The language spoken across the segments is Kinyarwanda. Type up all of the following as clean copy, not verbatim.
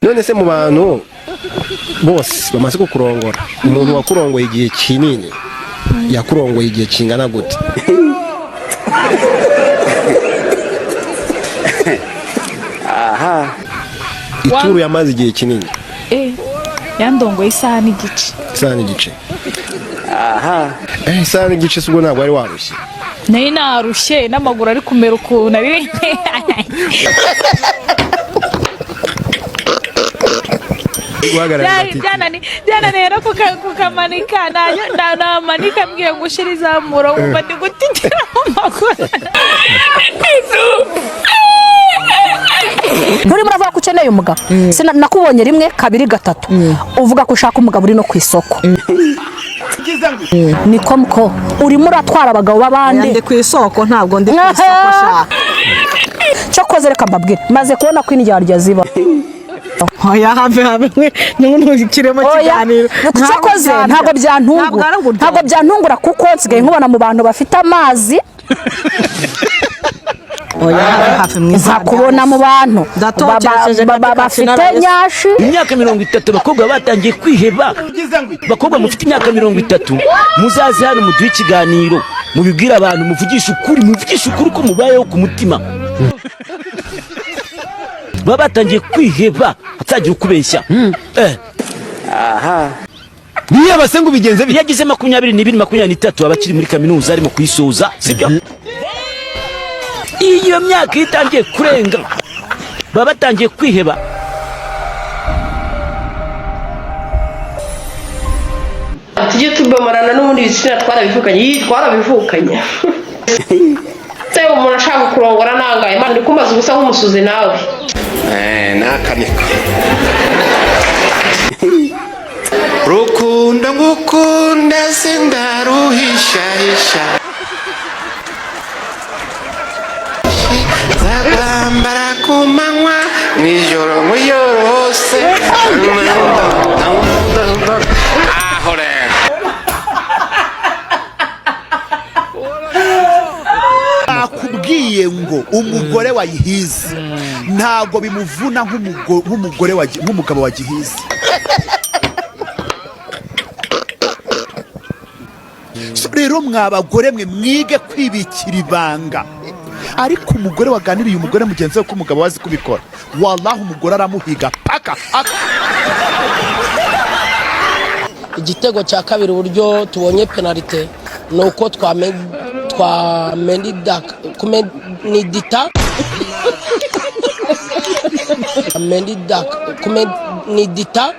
none se mu bantu bose bamaze kukurongora umuntu wakurongoye igihe kinini yakurongoye igihe kingana gute? Aha. Ituru yamaze igihe kinini. Yandongoye isaha n'igice. Isaha n'igice. Aha. Isaha n'igice subwo ntabwo ari warushye. Nari narushye n'amaguru ari kumera ukuntu ari. Jana rero kukamanika namanika mbwiye gushira izamura umva ndi gutitira amaguru. Nturi muravuga ko ukeneye umugabo nakubonye rimwe kabiri gatatu uvuga ko ushaka umugabo uri no ku isoko niko mko urimo uratwara abagabo babandi ndi ku isoko ntabwo ndi ku isoko shaka cyo koze reka mbabwire maze kubona ko indyarya ziba oya have n'umuntu kiremo kiganiro cyo koze ntabwo byantungura kuko nsigaye nkubona mu bantu bafite amazi hafi mwiza kubona mu bantu bafite nyashi. Imyaka 30 bakobwa batangiye kwiheba. Bakobwa mufite imyaka 30 muzaze hano muduhe ikiganiro mubibwira abantu muvugisha ukuri ko mubayeho ku mutima. Babatangiye kwiheba atagira ukubeshya. Aha. Niye basengu bigenze bi yagize 22 23 abakiri muri kaminuza arimo kwisoza sibyo? Iyo myaka itangiye kurenga babatangiye kwiheba. Tujye tubamarana n'ubundi bitsina twarabivukanye. Se umuntu ashaka kurongora nangaye Imana ndikumaza ubusa nk'umusuzi nawe. Nakanika. Rukundo ngukunda sindaruhisha Zabambara kumanywa nijoro muyorose ahore akubwiye ngo umugore wayihize ntago bimuvuna nk'umugabo wagihize. Rero mwabagore mwe mwige kwibikira ibanga ariko umugore waganiriye umugore mugenzi we ko umugabo wazi kubikora wallahi umugore aramuhiga paka. Igitego cya kabiri uburyo tubonye penalite nuko kumedita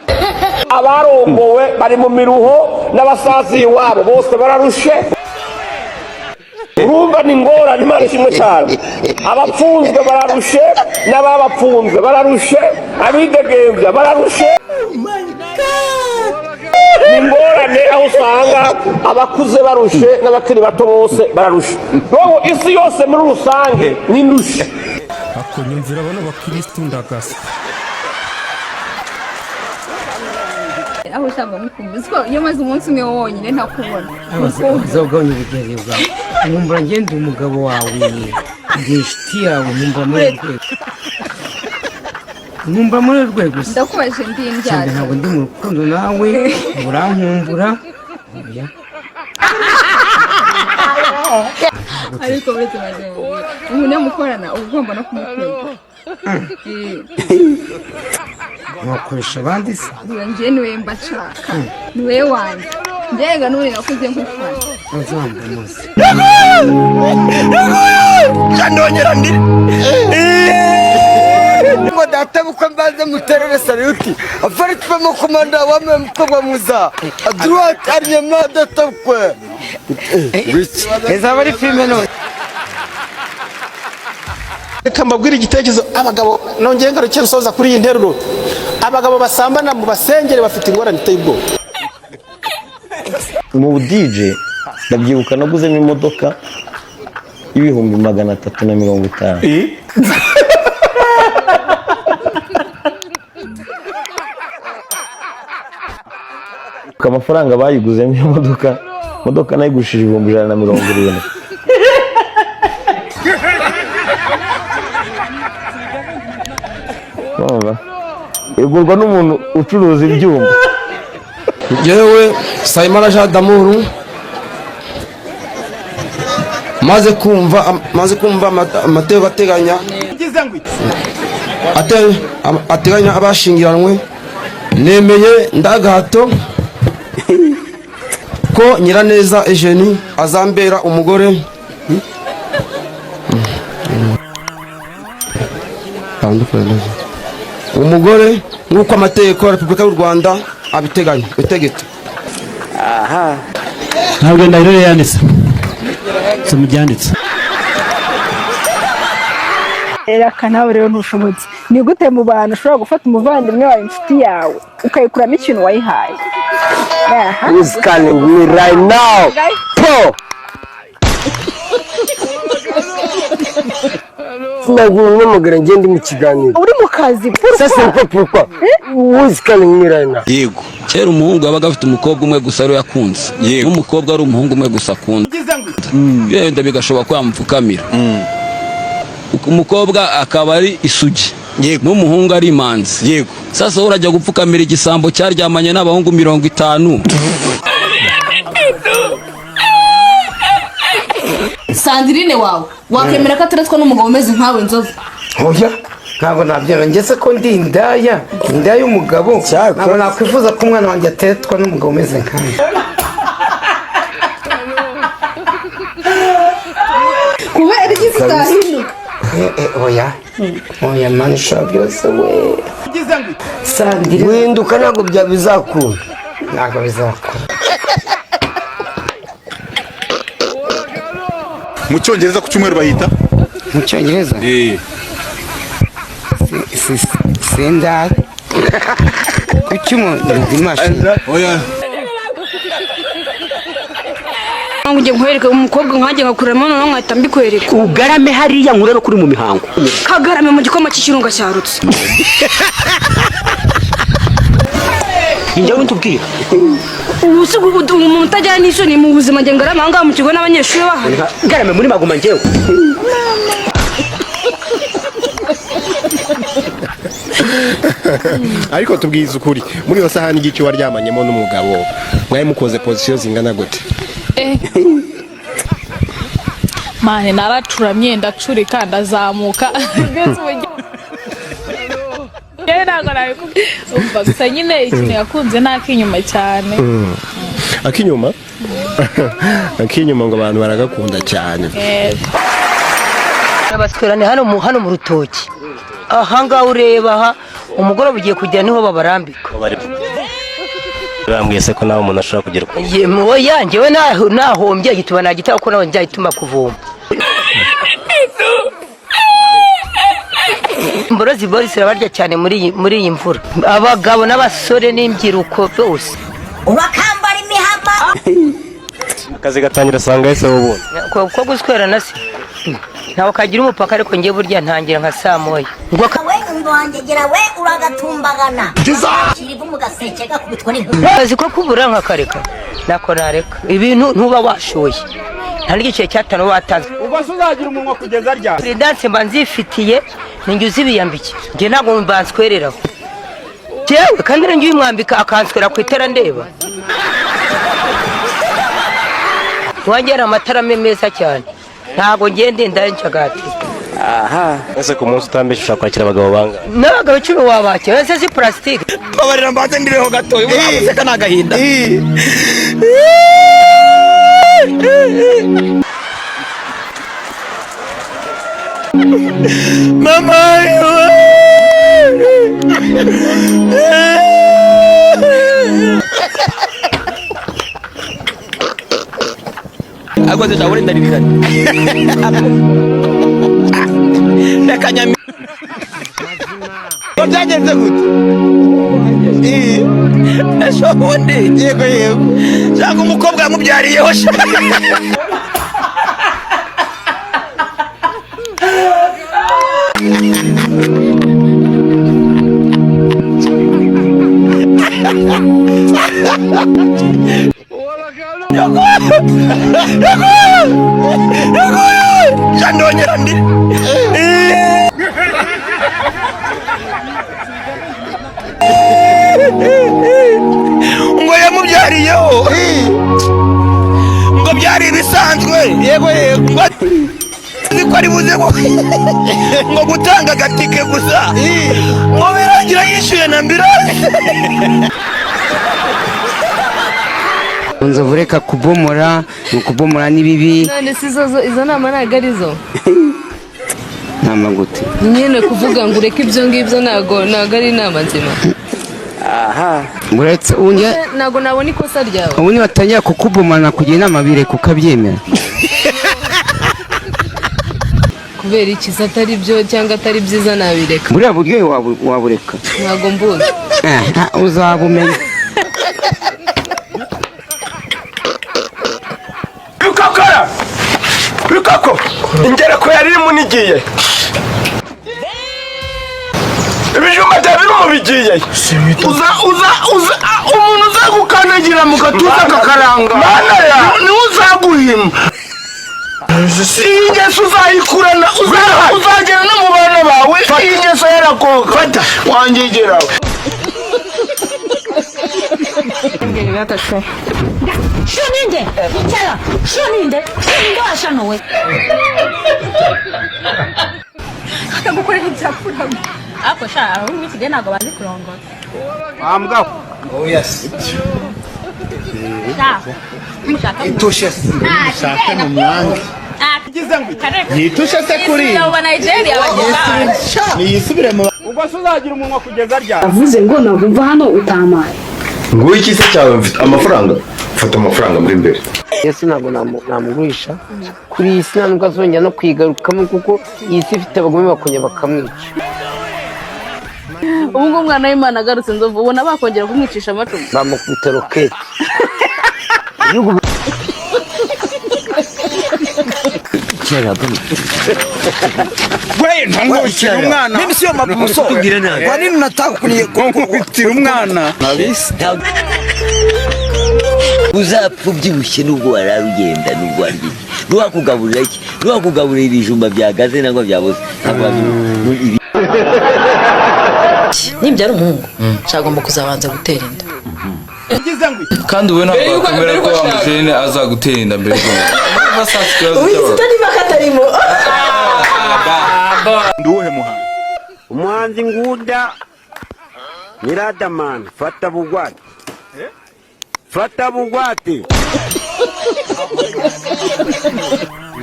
Abarongowe bari mu miruho n'abasazi iwabo bose bararushe. Urumva ni ngora Imana ishimwe cyane. Abapfunzwe bararushe n'ababapfunzwe bararushe abidegembya bararushe. Ni ngorane aho usanga abakuze barushe n'abakiri bato bose bararushe. Roho isi yose muri rusange ni ndushe. Akonyumvira bano bakristo ndagasa. Aho ushaka mukumva iyo maze umunsi umwe wonyine ntakubona uzogabanya ubugenge bwawe nkumva ngende umugabo wawe ngishiti yawe nkumva muri rwego ndakubaje ndi indyari ntabwo ndi mu rukundo nawe urankumbura ariko uretse maze umuntu mukorana ugomba no kumukunda wakoresha abandi se njye niwe mbashaka niwe wanjye njyega n'uri nakuze nk'ufana uzambamuze kandongera ndi ngo data buko mbaze muterere saluti afari tpamo komanda wame mkobwa muza adroit arnyama data kwe ezabari filme no Reka mbabwire igitekerezo abagabo nongeye ngarukira usoza kuri iyi nteruro abagabo basambana mu basengere bafite ingorane iteye ubwoba. Mu DJ ndabyibuka naguzemo imodoka y'ibihumbi 350. Amafaranga bayiguzemo imodoka nayigushije 170. igurwa n'umuntu ucuruza ibyuma. Yewe Sayimana Jean d'Amour maze kumva amateka ateganya abashingiranwe, nemeye ndagahato ko Nyiraneza Eugenie azambera umugore nk'uko amategeko ya Repubulika y'u Rwanda abiteganya bitegeka. ntabwo ndahiro yanditse mubyanditse Eraka nawe rero ntushobotse. Ni gute mu bantu ushobora gufata umuvandimwe wawe inshuti yawe ukayikuramo ikintu wayihaye? Who's calling me right now? Po! Sinagura n'umugore ngende mu kiganiro. Uri mu kazi. Sasa pourquoi? Who's calling me right now? Yego. Kera umuhungu yabaga afite umukobwa umwe gusa ari yakunze. N'umukobwa ari umuhungu umwe gusa akunda. Yenda bigashoboka ko yamupfukamira. Umukobwa akaba ari isugi. N'umuhungu ari imanzi. Yego. Sasa urajya gupfukamira igisambo cyaryamanye n'abahungu 50. Sandrine wawe wakemera ko ateretswe n'umugabo umeze nkawe Nzovu? Oya, ntabwo nabyemera. Ngeze ko ndi indaya y'umugabo, ntabwo nakwifuza ko umwana wanjye ateretswe n'umugabo umeze nkawe. Kubera iki zitahinduka? Oya mani ushobora byose we. Sandrine guhinduka ntabwo bizakunda. Ntabwo bizakunda. Mu Cyongereza ku cyumweru bahita? Mu Cyongereza? Senda. Ku cyumweru dimanche. Oya. Ngiye nkwereka umukobwa nkaje ngakuramo none nkahita mbikwereka. Ugarame hariya nkure no kuri mu mihango. Kagarame mu gikoma cy'ikirunga cyarutse. Njya ntubwira. Ubusugu umuntu utajyana n'isoni mu buzima nge ngarama ngaha mu kigo n'abanyeshuri bahari. Garame muri maguma ngewe. Ariko tubwiza ukuri muri yo sahani igice waryamanyemo n'umugabo mwaye mukoze position zingana gute? Mane naracuramye ndacurika ndazamuka. Umva gusa nyine ikintu yakunze n'akinyuma cyane. Akinyuma? Akinyuma ngo abantu baragakunda cyane. Abaswerane hano mu rutoki. Aha ngaha ureba aha umugore ugiye kujya niho babarambika. Bambwiye se ko nawe umuntu ashobora kugira uko. Oya njyewe nahombye gituba nagitaho ko nawe njyahituma kuvoma. Mborozi Boris arabarya cyane muri iyi mvura. Abagabo n'abasore n'imbyiruko bose. Urakambara imihama. Akazi gatangira sanga ese ubundi. Ko guswerana se. Ntawe kagira umupaka ariko ngiye burya ntangira nka saa moya. Ngo kawe ndwangegera we uragatumbagana. Kirivu mugaseke gakubitwa n'inkuba. Kazi ko kubura nka kareka. Nako nareka. Ibintu ntuba washoye. Nta n'igice cyatano watanze. Ubase uzagira umunwa kugeza rya. Prudence mba nzifitiye ninjye uzibiyambike. Nge ntabwo mbanswereraho. Jewe kandi ninjye uyimwambika akanswera ku itara ndeba. Wangera amatara meza cyane. Ntabwo ngende ndayicagati. Aha, ese ku munsi utambesha ushaka kwakira abagabo banga. N'abagabo 10 wabakira, ese si plastic. Babarira mbanze ndireho gato, ubuseka nagahinda. Mama Agora já olhei na vida. Nakanyami. Byagenze gute? Esho wundi yego. Cyangwa umukobwa yamubyariyeho. byamuriyeho ngo byari bisanzwe yego yego ko ari buze ngo gutanga agatike gusa ngo birangira yishyuye na ambulance. Nzovu reka kubomora kubomora ni bibi. None si izo nama ntabwo ari zo nama gute nyine kuvuga ngo ureke ibyo ngibyo ntabwo ari inama nzima. Aha muretse unye ntabwo nabona ikosa ryawe ubu ni batangira kukubomana kugira inama bireka ukabyemera kubera ikiza atari byo cyangwa atari byiza nabireka. buriya buryo wabureka ntabwo mbuzi uzabumenya. Bikako ingera ko yari munigiye ibijumba bya biri mu bigiye uza umuntu uzagukandagira mu gatuza kakaranga mana ya ni uzaguhima ingeso uzayikurana uzagera no mu bana bawe ingeso yarakoka fata wangegerawe Shuninde, icara, shuninde washanowe. Akagukorera ibyakuramu. Ako sha, aho mwikige ntago bazi kurongora. Ambwa. Oh yes. Itushe shaka mu mwanya. Yitushe se kuri. Ni yisubire mu. Ubwo suzagira umunwa kugeza rya. Avuze ngo nagumva hano utamaye. Ngo iki se cyawe mfite amafaranga. Fata amafaranga muri mbere. Yesu ntabwo namugurisha kuri iyi si ntabwo azongera no kwigarukamo kuko iyi si ifite abagome bakongera bakamwica. Ubu ngubu umwana w'Imana agarutse Nzovu ubona bakongera kumwicisha amacumu bamukubita roketi. Wewe ntangukira umwana. Mimi sio mapuso. Kwa nini unataka kunikubitira umwana? Nabisi. Uzapfa ubyibushye nubwo wararugenda nubwo warye ntiwakugaburira iki ntiwakugaburira ibijumba byagaze nangwa byaboze nibyara umuhungu cyagomba kuzabanza gutera inda kandi uwe ntabwo wakwemera ko wamujene azagutera inda mbere nduhe muhanga umuhanzi Ngunda Nyiratamani fata bugwate fata bugwate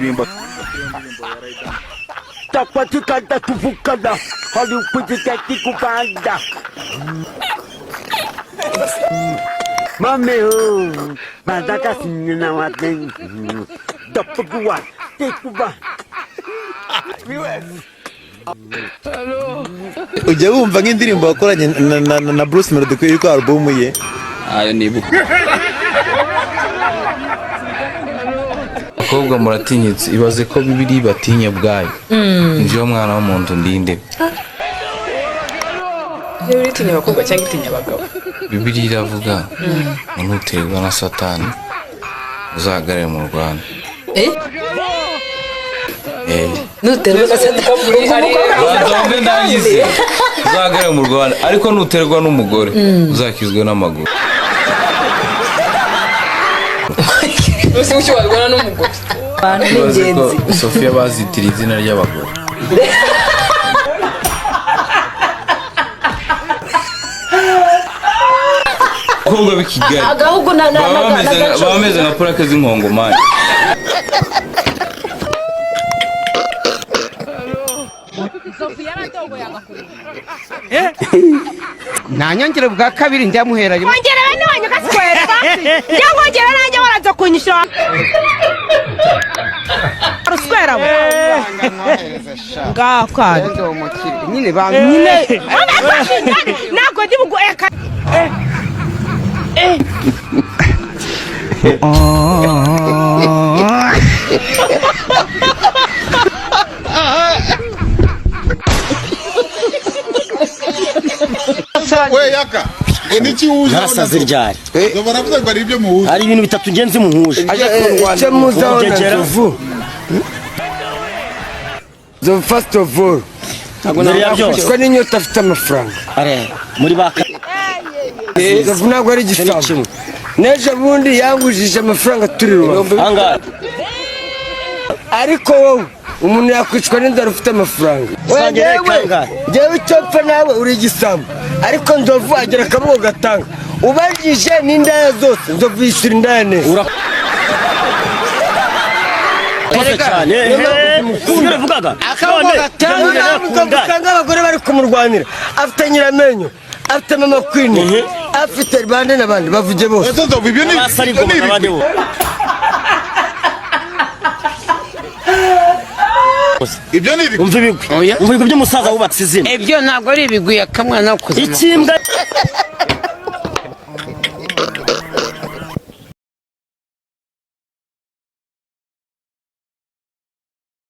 rimba takwatika takufukada hali ukujika kikupanda mame ho bazaka sinina waten tapugwa tekuba ujya wumva nk'indirimbo wakoranye na Bruce Melody kuri ko album ye ayo nibuka abakobwa muratinyitse ibaze ko bibiri batinya bwayo njiyo mwana w'umuntu ndinde bibiri tinya abakobwa cyangwa itinya abagabo bibiri iravuga ntuterwa na satani uzahagarare mu Rwanda nuterwa na satani ndangize uzahagarare mu Rwanda ariko nuterwa n'umugore uzakizwe n'amaguru Usi ucyo warwana n'umugore. Abantu n'ingenzi. Sofia bazitira izina ry'abagore. Kongo bikigali. Agahugu bameze nka purake z'inkongomani. Nanyongera bwa kabiri ndamuhera ongera bene wanyu gaswera cyangwa ongera nanjye waraza kunyishura ruswera ngakwa nyine nako ndi bugoeka we yaka niki uje nasaze ryari baravuga ngo ari ibyo muhuje hari ibintu bitatu ngenzi muhuje icyo muzabona vuba zo first of all ko n'inyota afite amafaranga are muri baka ntabwo ari igisambo n'ejo bundi yangujije amafaranga turi rubavu ariko wowe umuntu yakwicwa n'inzara ufite amafaranga njyewe icyo mpfa nawe uri igisambo ariko nzovu agira akaboko gatanga ubajije n'indaya zose nzovu yishyura indaya neza akaboko gatanga abagore bari kumurwanira afite nyiramenyo afite mama kwini afite bande n'abandi bavuge bose ibyo ni ibigwi umva ibigwi by'umusaza wubatse izina ibyo ntabwo ari ibigwi akamwana kuza ikimbwa